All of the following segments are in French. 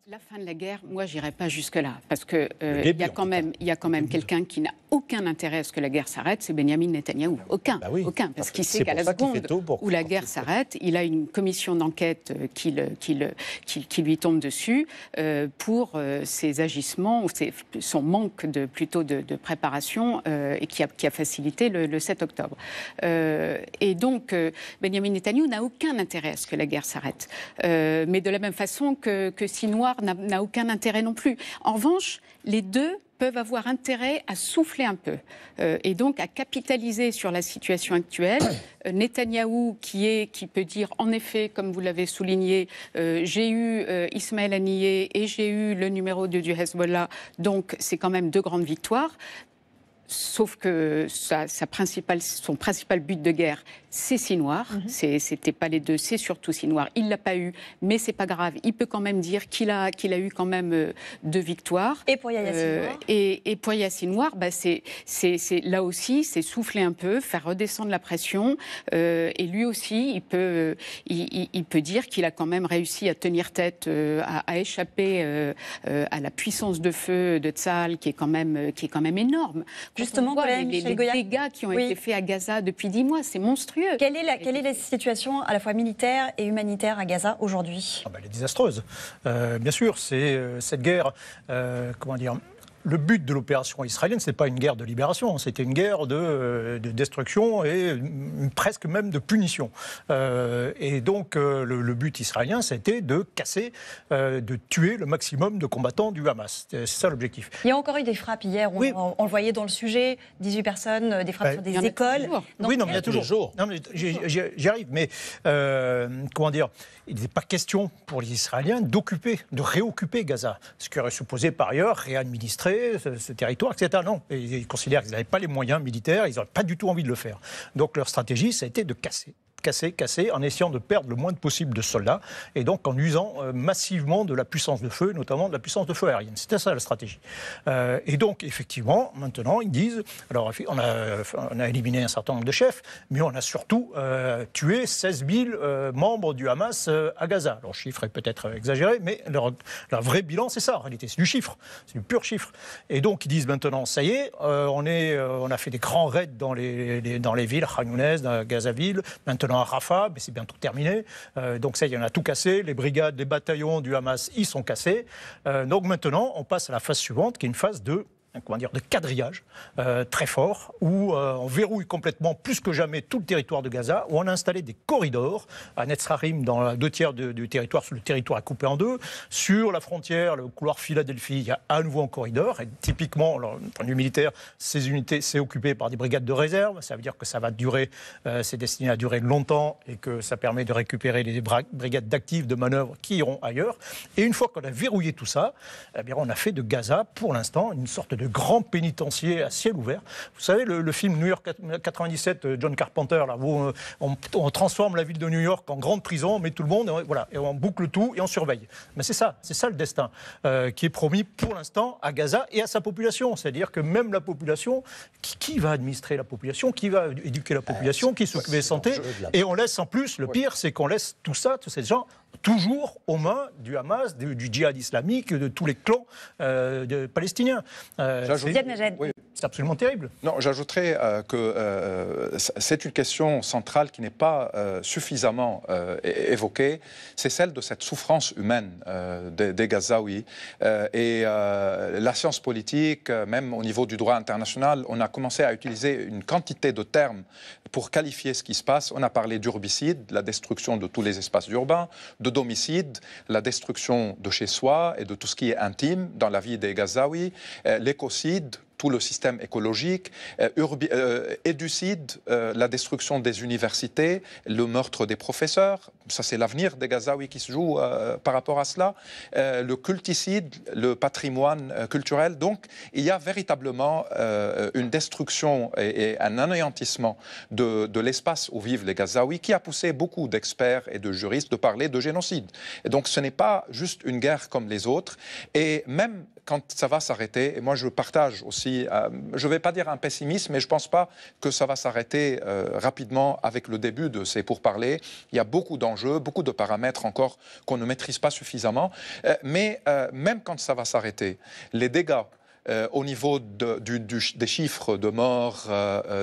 La fin de la guerre, moi, j'irai pas jusque-là, parce que il y a quand même quelqu'un qui n'a aucun intérêt à ce que la guerre s'arrête, c'est Benyamin Netanyahou. Aucun, parce qu'il sait qu'à la seconde où la guerre s'arrête, il a une commission d'enquête qui lui tombe dessus pour ses agissements ou son manque de préparation et qui a facilité le 7 octobre. Et donc, Benyamin Netanyahou n'a aucun intérêt à ce que la guerre s'arrête, mais de la même façon que Sinwar n'a aucun intérêt non plus. En revanche, les deux peuvent avoir intérêt à souffler un peu et donc à capitaliser sur la situation actuelle. Netanyahou qui peut dire, en effet, comme vous l'avez souligné, j'ai eu Ismaël Haniyeh et j'ai eu le numéro 2 du Hezbollah, donc c'est quand même 2 grandes victoires. Sauf que son principal but de guerre, c'est Sinwar. C'était pas les deux, c'est surtout Sinwar. Il l'a pas eu, mais c'est pas grave. Il peut quand même dire qu'il a eu quand même 2 victoires. Et pour Yahya Sinwar. Et pour Yahya Sinwar, c'est là aussi, c'est souffler un peu, faire redescendre la pression. Et lui aussi, il peut dire qu'il a quand même réussi à tenir tête, à échapper à la puissance de feu de Tsahal, qui est quand même énorme. Justement, les dégâts qui ont été faits à Gaza depuis 10 mois, c'est monstrueux. Quelle est la situation à la fois militaire et humanitaire à Gaza aujourd'hui ? Elle est désastreuse. Bien sûr, c'est cette guerre, le but de l'opération israélienne, ce n'est pas une guerre de libération, c'était une guerre de destruction et presque même de punition. Et donc, le but israélien, c'était de casser, de tuer le maximum de combattants du Hamas. C'est ça l'objectif. Il y a encore eu des frappes hier, on le voyait dans le sujet, 18 personnes, des frappes sur des écoles. Oui, non, mais il y a toujours. Non, mais j'y arrive, mais il n'est pas question pour les Israéliens de réoccuper Gaza, ce qui aurait supposé par ailleurs réadministrer ce territoire, etc. Non, ils considèrent qu'ils n'avaient pas les moyens militaires, ils n'auraient pas du tout envie de le faire. Donc leur stratégie, ça a été de casser, en essayant de perdre le moins possible de soldats, et donc en usant massivement de la puissance de feu, notamment de la puissance de feu aérienne. C'était ça la stratégie. Et donc, effectivement, maintenant, ils disent, alors on a éliminé un certain nombre de chefs, mais on a surtout tué 16 000 membres du Hamas à Gaza. Leur chiffre est peut-être exagéré, mais leur vrai bilan, c'est ça, en réalité, c'est du chiffre, c'est du pur chiffre. Et donc, ils disent maintenant, ça y est, on a fait des grands raids dans les villes, Khan Younes, dans Gazaville, maintenant à Rafah, mais c'est bientôt terminé. Donc ça, il y en a tout cassé. Les brigades, les bataillons du Hamas, ils sont cassés. Donc maintenant, on passe à la phase suivante, qui est une phase de quadrillage très fort, où on verrouille complètement, plus que jamais, tout le territoire de Gaza, où on a installé des corridors à Netzrarim, dans 2 tiers du territoire, le territoire est coupé en 2. Sur la frontière, le couloir Philadelphie, il y a à nouveau un corridor, et typiquement, d'un point de vue militaire, ces unités, c'est occupé par des brigades de réserve, ça veut dire que ça va durer, c'est destiné à durer longtemps, et que ça permet de récupérer les brigades d'actifs de manœuvre qui iront ailleurs. Et une fois qu'on a verrouillé tout ça, eh bien, on a fait de Gaza, pour l'instant, une sorte de grand pénitencier à ciel ouvert. Vous savez, le film New York 97, John Carpenter, là, où on transforme la ville de New York en grande prison, on met tout le monde, et on boucle tout et on surveille. Mais c'est ça le destin qui est promis pour l'instant à Gaza et à sa population. C'est-à-dire que même la population, qui va administrer la population, qui va éduquer la population, qui s'occupe de la santé, et on laisse en plus, le pire, c'est qu'on laisse tout ça, tous ces gens, toujours aux mains du Hamas, du djihad islamique, de tous les clans palestiniens. C'est absolument terrible. Non, j'ajouterais que c'est une question centrale qui n'est pas suffisamment évoquée. C'est celle de cette souffrance humaine des Gazaouis. Et la science politique, même au niveau du droit international, on a commencé à utiliser une quantité de termes pour qualifier ce qui se passe. On a parlé d'urbicide, la destruction de tous les espaces urbains, de domicide, la destruction de chez soi et de tout ce qui est intime dans la vie des Gazaouis, l'écocide, tout le système écologique, éducide, la destruction des universités, le meurtre des professeurs, ça c'est l'avenir des Gazaouis qui se joue par rapport à cela, le culticide, le patrimoine culturel. Donc il y a véritablement une destruction et un anéantissement de l'espace où vivent les Gazaouis qui a poussé beaucoup d'experts et de juristes de parler de génocide. Et donc ce n'est pas juste une guerre comme les autres, et même quand ça va s'arrêter, et moi je partage aussi aussi, je ne vais pas dire un pessimisme, mais je ne pense pas que ça va s'arrêter rapidement avec le début de ces pourparlers. Il y a beaucoup d'enjeux, beaucoup de paramètres encore qu'on ne maîtrise pas suffisamment. Mais même quand ça va s'arrêter, les dégâts au niveau des chiffres de morts,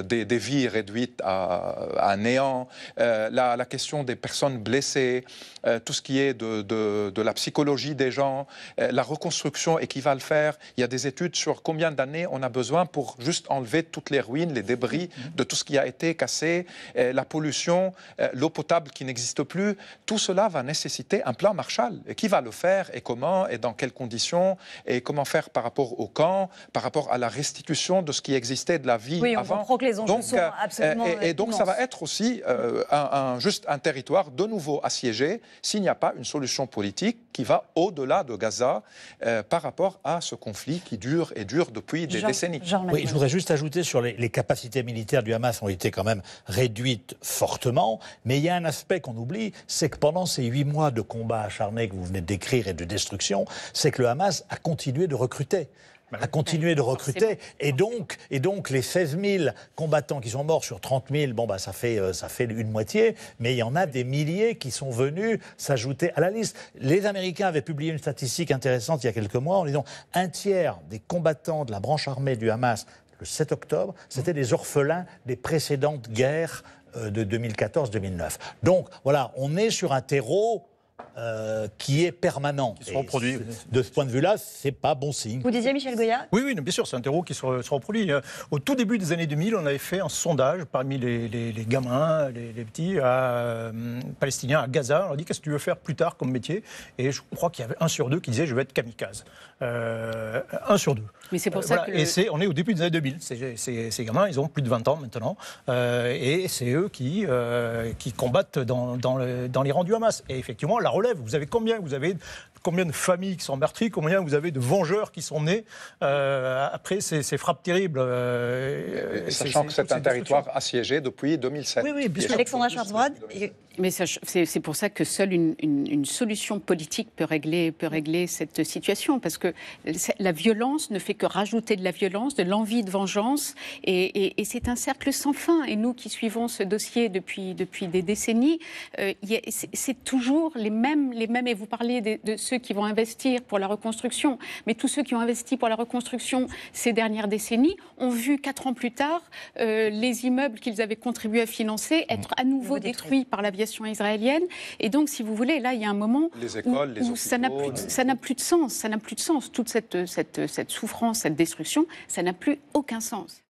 des vies réduites à néant, la question des personnes blessées, tout ce qui est de la psychologie des gens, la reconstruction et qui va le faire. Il y a des études sur combien d'années on a besoin pour juste enlever toutes les ruines, les débris de tout ce qui a été cassé, la pollution, l'eau potable qui n'existe plus. Tout cela va nécessiter un plan Marshall. Et qui va le faire et comment et dans quelles conditions et comment faire par rapport au camp, par rapport à la restitution de ce qui existait de la vie oui, avant. On comprend que les enjeux sont absolument et donc ça va être aussi juste un territoire de nouveau assiégé s'il n'y a pas une solution politique qui va au-delà de Gaza par rapport à ce conflit qui dure et dure depuis des décennies. Oui, je voudrais juste ajouter sur les capacités militaires du Hamas ont été quand même réduites fortement, mais il y a un aspect qu'on oublie, c'est que pendant ces 8 mois de combats acharnés que vous venez de décrire et de destruction, c'est que le Hamas a continué de recruter. Et donc les 16 000 combattants qui sont morts sur 30 000, ça fait une moitié, mais il y en a des milliers qui sont venus s'ajouter à la liste. Les Américains avaient publié une statistique intéressante il y a quelques mois en disant un tiers des combattants de la branche armée du Hamas le 7 octobre, c'était des orphelins des précédentes guerres de 2014-2009. Donc voilà, on est sur un terreau qui est permanent. Qui se reproduit. De ce point de vue-là, c'est pas bon signe. Vous disiez, Michel Goya ? Oui, bien sûr, c'est un terreau qui se reproduit. Au tout début des années 2000, on avait fait un sondage parmi les gamins, les petits palestiniens à Gaza. On leur dit qu'est-ce que tu veux faire plus tard comme métier ? Et je crois qu'il y avait 1 sur 2 qui disait je vais être kamikaze. 1 sur 2. Mais c'est pour ça que... Et on est au début des années 2000. Ces gamins, ils ont plus de 20 ans maintenant. Et c'est eux qui combattent dans les rangs du Hamas. Et effectivement, la relève, vous avez combien de familles qui sont meurtries, combien vous avez de vengeurs qui sont nés après ces frappes terribles. Sachant que c'est un territoire assiégé depuis 2007. Oui, bien sûr. Alexandra Schwarzbrod. Mais c'est pour ça que seule une solution politique peut régler cette situation, parce que la violence ne fait que rajouter de la violence, de l'envie de vengeance, et c'est un cercle sans fin. Et nous qui suivons ce dossier depuis des décennies, c'est toujours les mêmes, et vous parliez de ceux qui vont investir pour la reconstruction, mais tous ceux qui ont investi pour la reconstruction ces dernières décennies ont vu 4 ans plus tard les immeubles qu'ils avaient contribué à financer être à nouveau détruits par l'aviation israélienne. Et donc, si vous voulez, là, il y a un moment où ça n'a plus de sens. Ça n'a plus de sens. Toute cette souffrance, cette destruction, ça n'a plus aucun sens.